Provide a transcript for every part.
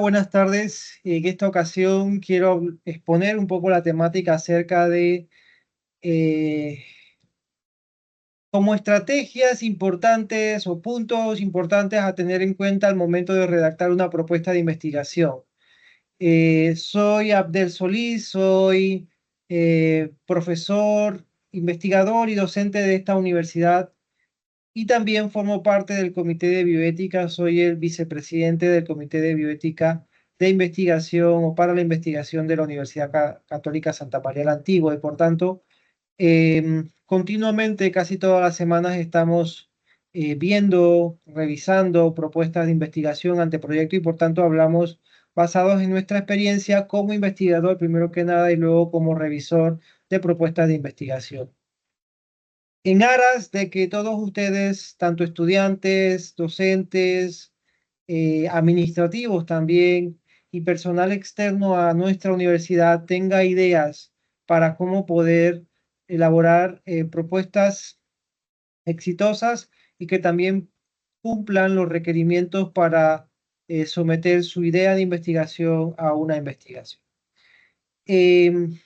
buenas tardes. En esta ocasión quiero exponer un poco la temática acerca de eh, como estrategias importantes o puntos importantes a tener en cuenta al momento de redactar una propuesta de investigación. Soy Abdel Solís, soy profesor, investigador y docente de esta universidad y también formo parte del Comité de Bioética, soy el vicepresidente del Comité de Bioética de Investigación o para la investigación de la Universidad Católica Santa María la Antigua y por tanto, continuamente, casi todas las semanas estamos viendo, revisando propuestas de investigación, anteproyectos y por tanto hablamos basados en nuestra experiencia como investigador primero que nada y luego como revisor de propuestas de investigación. En aras de que todos ustedes, tanto estudiantes, docentes, administrativos también y personal externo a nuestra universidad tenga ideas para cómo poder elaborar propuestas exitosas y que también cumplan los requerimientos para someter su idea de investigación a una investigación. Em,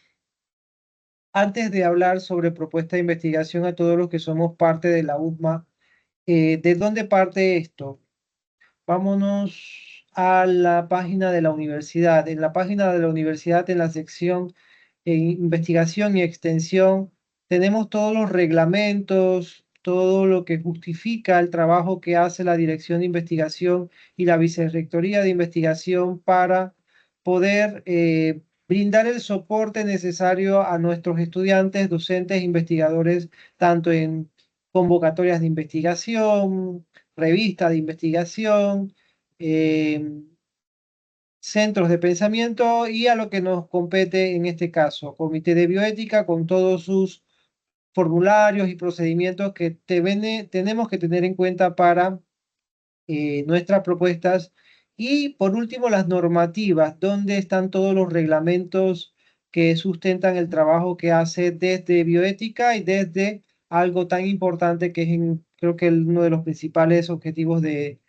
Antes de hablar sobre propuesta de investigación a todos los que somos parte de la USMA, ¿de dónde parte esto? Vámonos a la página de la universidad. En la página de la universidad, en la sección investigación y extensión, tenemos todos los reglamentos, todo lo que justifica el trabajo que hace la Dirección de Investigación y la Vicerrectoría de Investigación para poder brindar el soporte necesario a nuestros estudiantes, docentes e investigadores, tanto en convocatorias de investigación, revistas de investigación, eh, centros de pensamiento y a lo que nos compete en este caso, Comité de Bioética con todos sus formularios y procedimientos que tenemos que tener en cuenta para nuestras propuestas. Y por último, las normativas, donde están todos los reglamentos que sustentan el trabajo que hace desde bioética y desde algo tan importante que es, creo que uno de los principales objetivos de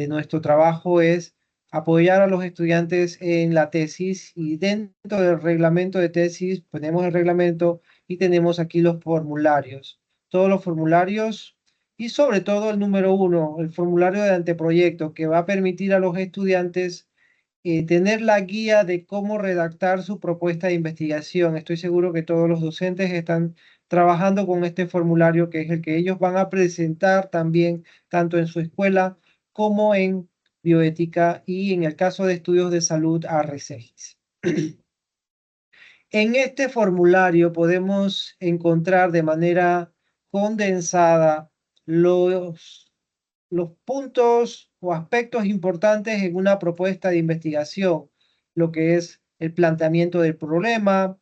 nuestro trabajo es apoyar a los estudiantes en la tesis y dentro del reglamento de tesis tenemos el reglamento y tenemos aquí los formularios. Todos los formularios y sobre todo el número uno, el formulario de anteproyecto, que va a permitir a los estudiantes tener la guía de cómo redactar su propuesta de investigación. Estoy seguro que todos los docentes están trabajando con este formulario, que es el que ellos van a presentar también, tanto en su escuela como en bioética y en el caso de estudios de salud a RCGIS. En este formulario podemos encontrar de manera condensada los puntos o aspectos importantes en una propuesta de investigación, lo que es el planteamiento del problema,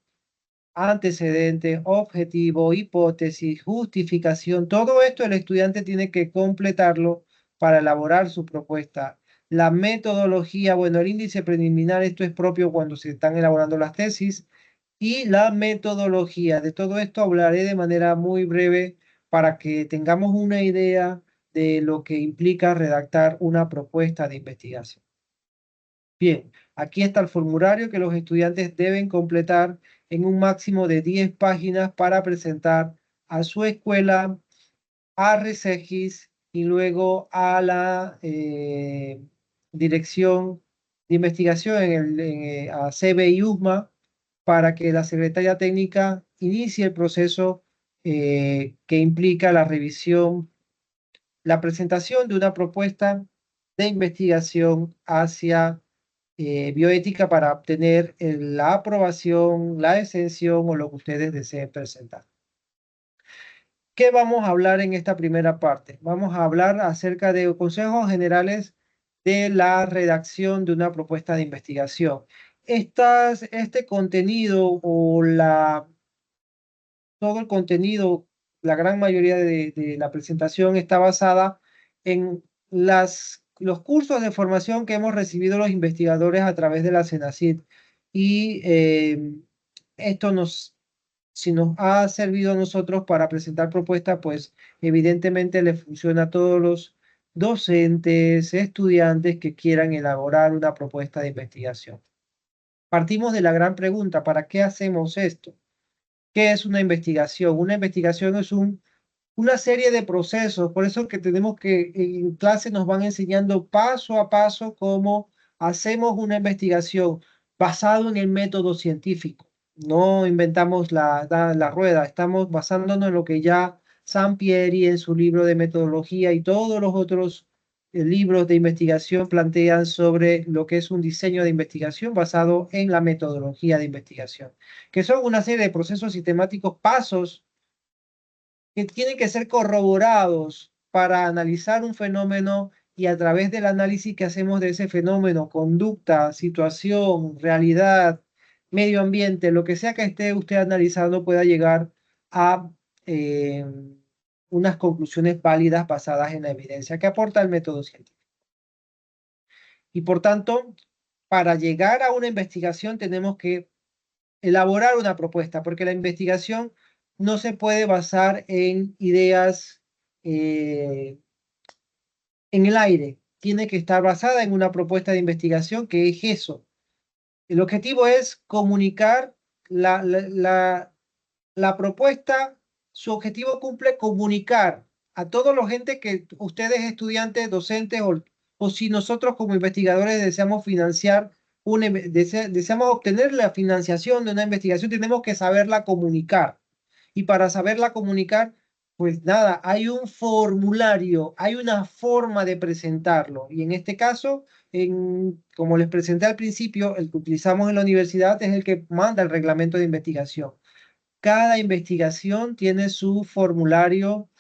antecedente, objetivo, hipótesis, justificación. Todo esto el estudiante tiene que completarlo para elaborar su propuesta. La metodología, bueno, el índice preliminar, esto es propio cuando se están elaborando las tesis. Y la metodología. De todo esto hablaré de manera muy breve para que tengamos una idea de lo que implica redactar una propuesta de investigación. Bien, aquí está el formulario que los estudiantes deben completar en un máximo de 10 páginas para presentar a su escuela, a RECEGIS y luego a la Dirección de Investigación a CB y USMA para que la Secretaría Técnica inicie el proceso que implica la revisión, la presentación de una propuesta de investigación hacia bioética para obtener la aprobación, la exención o lo que ustedes deseen presentar. ¿Qué vamos a hablar en esta primera parte? Vamos a hablar acerca de consejos generales de la redacción de una propuesta de investigación. Este contenido o todo el contenido, la gran mayoría de la presentación está basada en los cursos de formación que hemos recibido los investigadores a través de la CENACIT. Y esto si nos ha servido a nosotros para presentar propuestas, pues evidentemente le funciona a todos docentes, estudiantes que quieran elaborar una propuesta de investigación. Partimos de la gran pregunta, ¿para qué hacemos esto? ¿Qué es una investigación? Una investigación es una serie de procesos, por eso que tenemos que en clase nos van enseñando paso a paso cómo hacemos una investigación basado en el método científico. No inventamos la rueda, estamos basándonos en lo que ya Sampieri en su libro de metodología y todos los otros libros de investigación plantean sobre lo que es un diseño de investigación basado en la metodología de investigación, que son una serie de procesos sistemáticos, pasos que tienen que ser corroborados para analizar un fenómeno y a través del análisis que hacemos de ese fenómeno, conducta, situación, realidad, medio ambiente, lo que sea que esté usted analizando, pueda llegar a eh, unas conclusiones válidas basadas en la evidencia que aporta el método científico. Y por tanto, para llegar a una investigación tenemos que elaborar una propuesta, porque la investigación no se puede basar en ideas en el aire, tiene que estar basada en una propuesta de investigación que es eso. El objetivo es comunicar la, la, la, la propuesta, su objetivo cumple comunicar a todos los gente que ustedes estudiantes, docentes o si nosotros como investigadores deseamos financiar deseamos obtener la financiación de una investigación, tenemos que saberla comunicar. Y para saberla comunicar, pues nada, hay un formulario, hay una forma de presentarlo. Y en este caso, como les presenté al principio, el que utilizamos en la universidad es el que manda el reglamento de investigación. Cada investigación tiene su formulario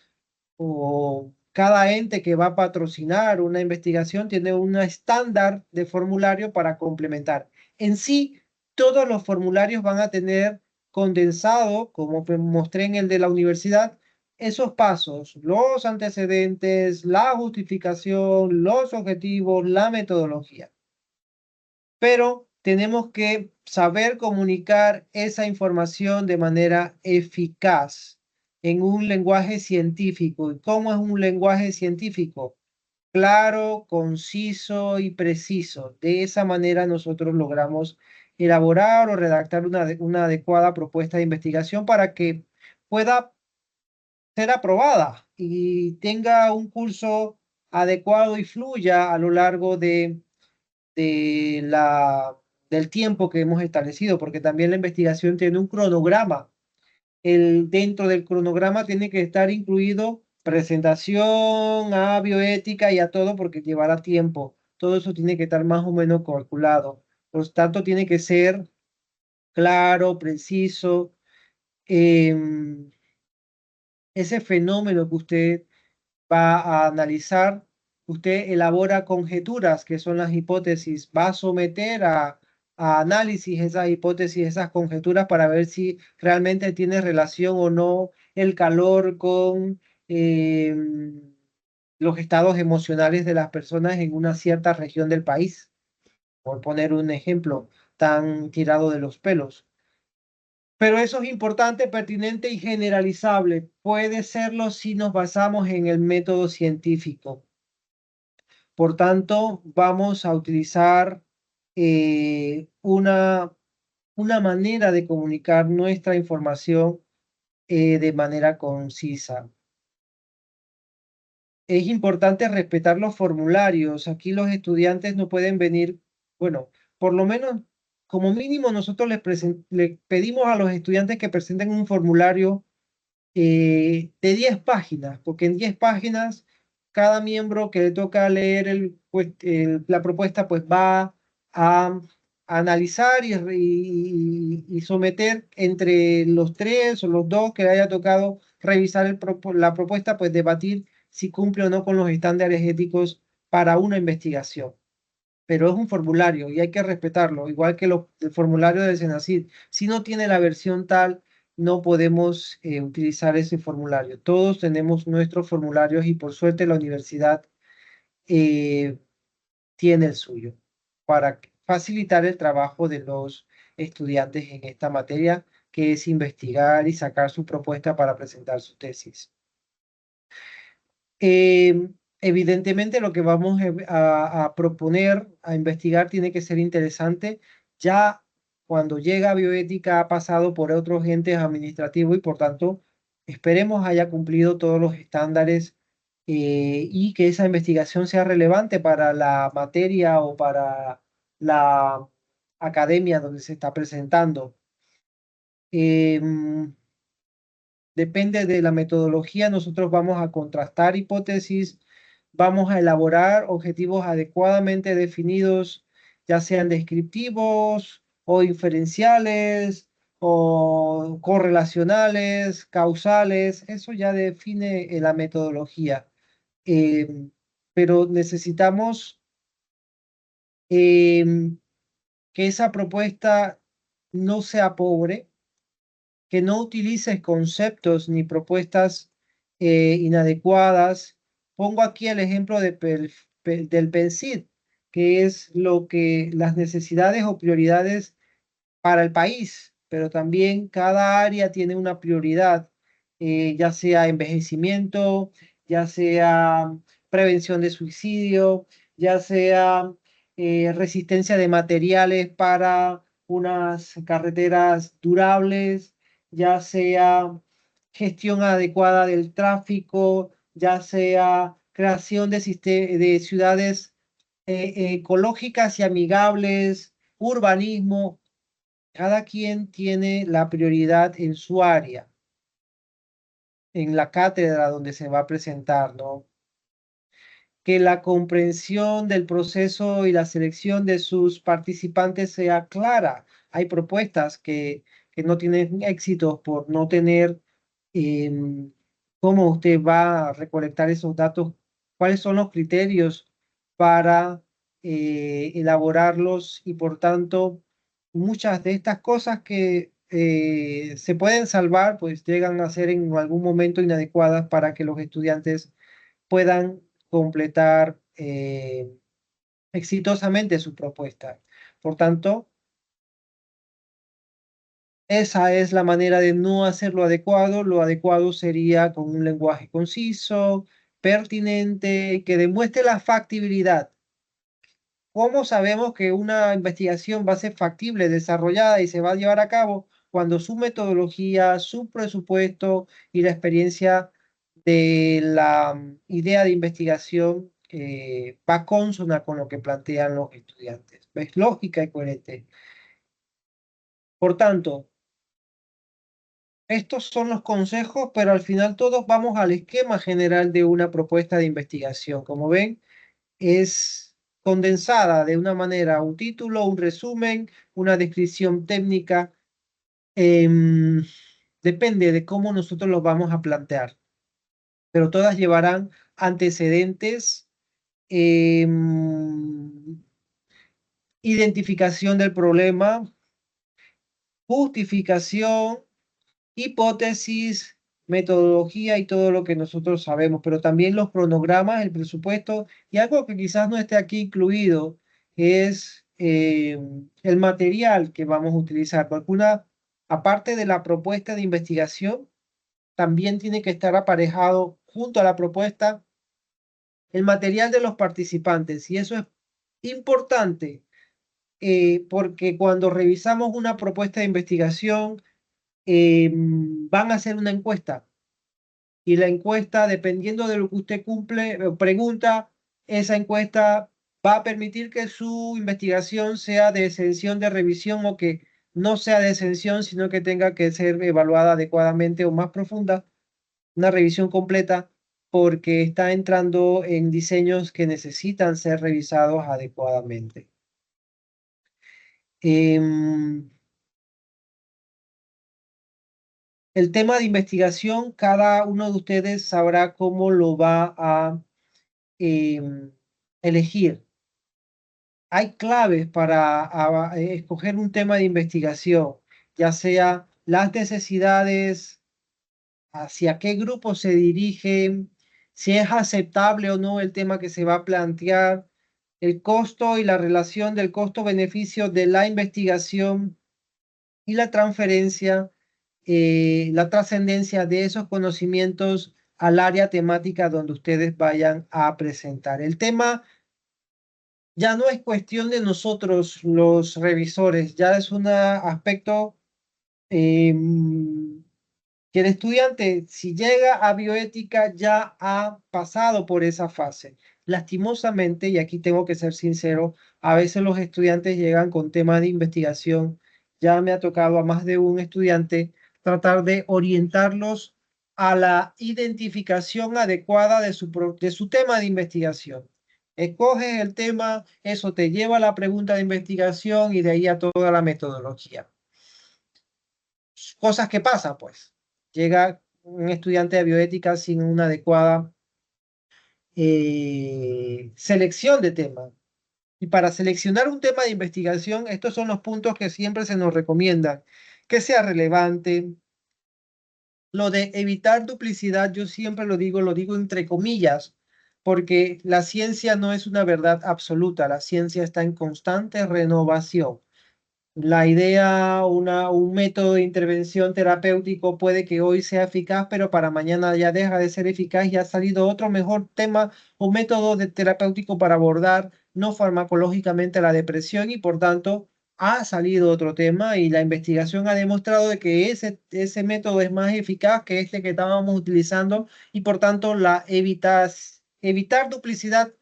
o cada ente que va a patrocinar una investigación tiene un estándar de formulario para complementar. En sí, todos los formularios van a tener condensado, como mostré en el de la universidad, esos pasos, los antecedentes, la justificación, los objetivos, la metodología. Pero tenemos que saber comunicar esa información de manera eficaz en un lenguaje científico. ¿Y cómo es un lenguaje científico? Claro, conciso y preciso. De esa manera nosotros logramos elaborar o redactar una adecuada propuesta de investigación para que pueda ser aprobada y tenga un curso adecuado y fluya a lo largo de del tiempo que hemos establecido, porque también la investigación tiene un cronograma. Dentro del cronograma tiene que estar incluido presentación, a bioética y a todo, porque llevará tiempo. Todo eso tiene que estar más o menos calculado. Por lo tanto, tiene que ser claro, preciso. Ese fenómeno que usted va a analizar, usted elabora conjeturas, que son las hipótesis, va a someter a análisis esas hipótesis, esas conjeturas para ver si realmente tiene relación o no el calor con los estados emocionales de las personas en una cierta región del país, por poner un ejemplo tan tirado de los pelos. Pero eso es importante, pertinente y generalizable. Puede serlo si nos basamos en el método científico. Por tanto, vamos a utilizar una manera de comunicar nuestra información de manera concisa. Es importante respetar los formularios. Aquí los estudiantes no pueden venir, bueno, por lo menos como mínimo nosotros les pedimos a los estudiantes que presenten un formulario de 10 páginas, porque en 10 páginas cada miembro que le toca leer la propuesta pues va a analizar y someter entre los tres o los dos que le haya tocado revisar la propuesta, pues debatir si cumple o no con los estándares éticos para una investigación. Pero es un formulario y hay que respetarlo, igual que el formulario del SENACID. Si no tiene la versión tal, no podemos utilizar ese formulario. Todos tenemos nuestros formularios y por suerte la universidad eh, tiene el suyo para facilitar el trabajo de los estudiantes en esta materia, que es investigar y sacar su propuesta para presentar su tesis. Evidentemente lo que vamos a proponer, a investigar, tiene que ser interesante. Ya cuando llega a bioética ha pasado por otros entes administrativos y por tanto esperemos haya cumplido todos los estándares y que esa investigación sea relevante para la materia o para la academia donde se está presentando. Em, Depende de la metodología, nosotros vamos a contrastar hipótesis, vamos a elaborar objetivos adecuadamente definidos, ya sean descriptivos o inferenciales o correlacionales, causales, eso ya define la metodología. Eh, pero necesitamos que esa propuesta no sea pobre, que no utilices conceptos ni propuestas inadecuadas. Pongo aquí el ejemplo del PENSID, que es lo que las necesidades o prioridades para el país, pero también cada área tiene una prioridad, ya sea envejecimiento, ya sea prevención de suicidio, ya sea resistencia de materiales para unas carreteras durables, ya sea gestión adecuada del tráfico, ya sea creación de ciudades ecológicas y amigables, urbanismo. Cada quien tiene la prioridad en su área, en la cátedra donde se va a presentar, ¿no? Que la comprensión del proceso y la selección de sus participantes sea clara. Hay propuestas que no tienen éxito por no tener cómo usted va a recolectar esos datos, cuáles son los criterios para elaborarlos y por tanto muchas de estas cosas que se pueden salvar pues llegan a ser en algún momento inadecuadas para que los estudiantes puedan completar exitosamente su propuesta. Por tanto, esa es la manera de no hacer lo adecuado. Lo adecuado sería con un lenguaje conciso, pertinente, que demuestre la factibilidad. ¿Cómo sabemos que una investigación va a ser factible, desarrollada y se va a llevar a cabo cuando su metodología, su presupuesto y la experiencia de la idea de investigación va consona con lo que plantean los estudiantes? Es lógica y coherente. Por tanto, estos son los consejos, pero al final todos vamos al esquema general de una propuesta de investigación. Como ven, es condensada de una manera, un título, un resumen, una descripción técnica. em, Depende de cómo nosotros lo vamos a plantear, pero todas llevarán antecedentes, identificación del problema, justificación, hipótesis, metodología y todo lo que nosotros sabemos, pero también los cronogramas, el presupuesto y algo que quizás no esté aquí incluido es el material que vamos a utilizar, porque aparte de la propuesta de investigación, también tiene que estar aparejado junto a la propuesta el material de los participantes y eso es importante porque cuando revisamos una propuesta de investigación, van a hacer una encuesta y la encuesta, dependiendo de lo que usted cumple, pregunta, esa encuesta va a permitir que su investigación sea de exención de revisión o que no sea de exención, sino que tenga que ser evaluada adecuadamente o más profunda, una revisión completa, porque está entrando en diseños que necesitan ser revisados adecuadamente. Em, El tema de investigación, cada uno de ustedes sabrá cómo lo va a elegir. Hay claves para escoger un tema de investigación, ya sea las necesidades, hacia qué grupo se dirigen, si es aceptable o no el tema que se va a plantear, el costo y la relación del costo-beneficio de la investigación y la transferencia, la trascendencia de esos conocimientos al área temática donde ustedes vayan a presentar. El tema ya no es cuestión de nosotros, los revisores, ya es un aspecto que el estudiante, si llega a bioética, ya ha pasado por esa fase. Lastimosamente, y aquí tengo que ser sincero, a veces los estudiantes llegan con temas de investigación. Ya me ha tocado a más de un estudiante tratar de orientarlos a la identificación adecuada de su tema de investigación. Escoges el tema, eso te lleva a la pregunta de investigación y de ahí a toda la metodología. Cosas que pasan, pues. Llega un estudiante de bioética sin una adecuada selección de temas. Y para seleccionar un tema de investigación, estos son los puntos que siempre se nos recomiendan. Que sea relevante. Lo de evitar duplicidad, yo siempre lo digo entre comillas, porque la ciencia no es una verdad absoluta, la ciencia está en constante renovación. La idea, un método de intervención terapéutico puede que hoy sea eficaz, pero para mañana ya deja de ser eficaz y ha salido otro mejor tema o método terapéutico para abordar no farmacológicamente la depresión y por tanto ha salido otro tema y la investigación ha demostrado de que ese método es más eficaz que este que estábamos utilizando y por tanto evitar duplicidad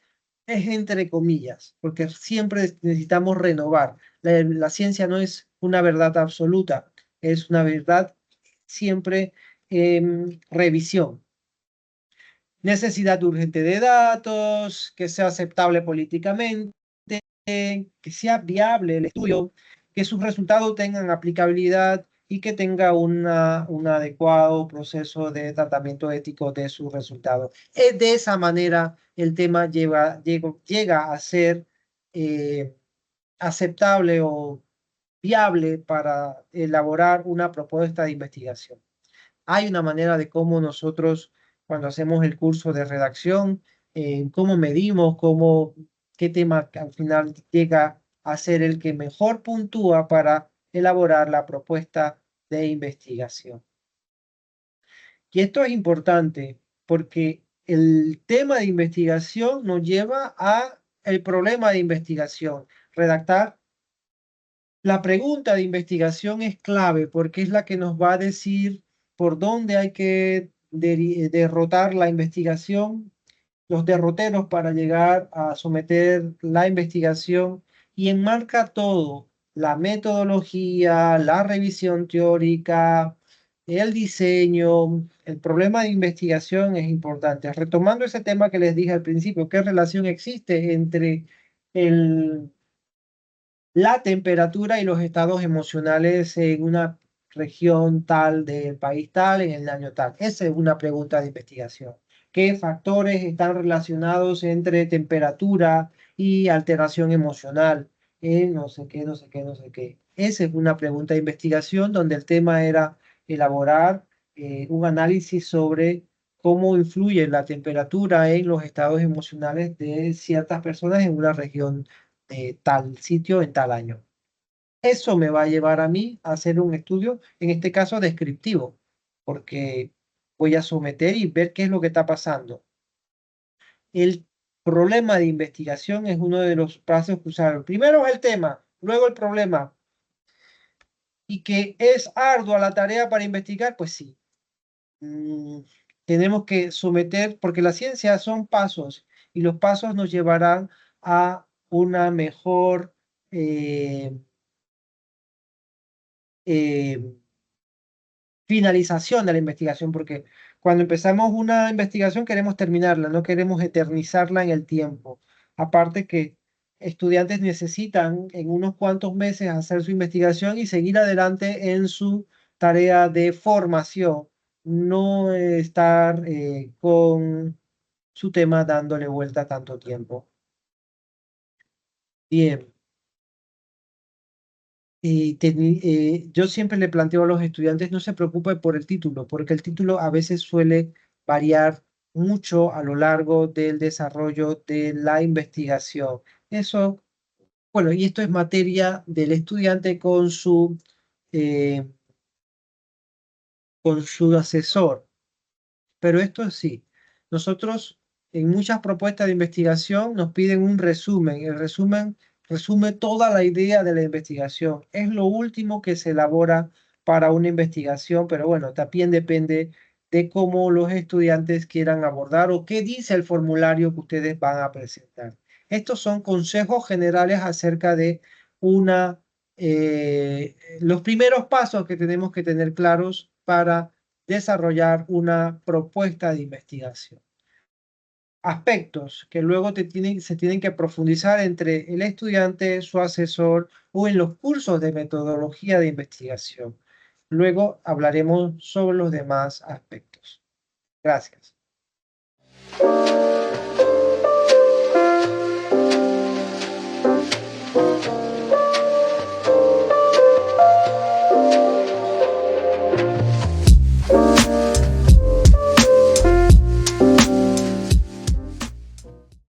es entre comillas, porque siempre necesitamos renovar. La ciencia no es una verdad absoluta, es una verdad siempre en revisión. Necesidad urgente de datos, que sea aceptable políticamente, que sea viable el estudio, que sus resultados tengan aplicabilidad y que tenga un adecuado proceso de tratamiento ético de sus resultados. De esa manera, el tema llega a ser aceptable o viable para elaborar una propuesta de investigación. Hay una manera de cómo nosotros, cuando hacemos el curso de redacción, cómo medimos, qué tema al final llega a ser el que mejor puntúa para elaborar la propuesta de investigación. Y esto es importante porque el tema de investigación nos lleva a el problema de investigación. Redactar la pregunta de investigación es clave porque es la que nos va a decir por dónde hay que derrotar la investigación, los derroteros para llegar a someter la investigación y enmarca todo, la metodología, la revisión teórica, el diseño, el problema de investigación es importante. Retomando ese tema que les dije al principio, ¿qué relación existe entre el la temperatura y los estados emocionales en una región tal del país tal, en el año tal? Esa es una pregunta de investigación. ¿Qué factores están relacionados entre temperatura y alteración emocional? No sé qué, no sé qué, no sé qué. Esa es una pregunta de investigación donde el tema era elaborar un análisis sobre cómo influye la temperatura en los estados emocionales de ciertas personas en una región de tal sitio en tal año. Eso me va a llevar a mí a hacer un estudio, en este caso descriptivo, porque voy a someter y ver qué es lo que está pasando. El problema de investigación es uno de los pasos que usaron. Primero es el tema, luego el problema. Y que es ardua la tarea para investigar, pues sí. Mm, tenemos que someter, porque la ciencia son pasos y los pasos nos llevarán a una mejor eh, finalización de la investigación, porque cuando empezamos una investigación queremos terminarla, no queremos eternizarla en el tiempo. Aparte que estudiantes necesitan en unos cuantos meses hacer su investigación y seguir adelante en su tarea de formación, no estar con su tema dándole vuelta tanto tiempo. Bien. Yo siempre le planteo a los estudiantes, no se preocupen por el título, porque el título a veces suele variar mucho a lo largo del desarrollo de la investigación. Eso, bueno, y esto es materia del estudiante eh, con su asesor. pero esto sí. Nosotros en muchas propuestas de investigación nos piden un resumen. El resumen resume toda la idea de la investigación. Es lo último que se elabora para una investigación, pero bueno, también depende de cómo los estudiantes quieran abordar o qué dice el formulario que ustedes van a presentar. Estos son consejos generales acerca de los primeros pasos que tenemos que tener claros para desarrollar una propuesta de investigación. Aspectos que luego se tienen que profundizar entre el estudiante, su asesor o en los cursos de metodología de investigación. Luego hablaremos sobre los demás aspectos. Gracias.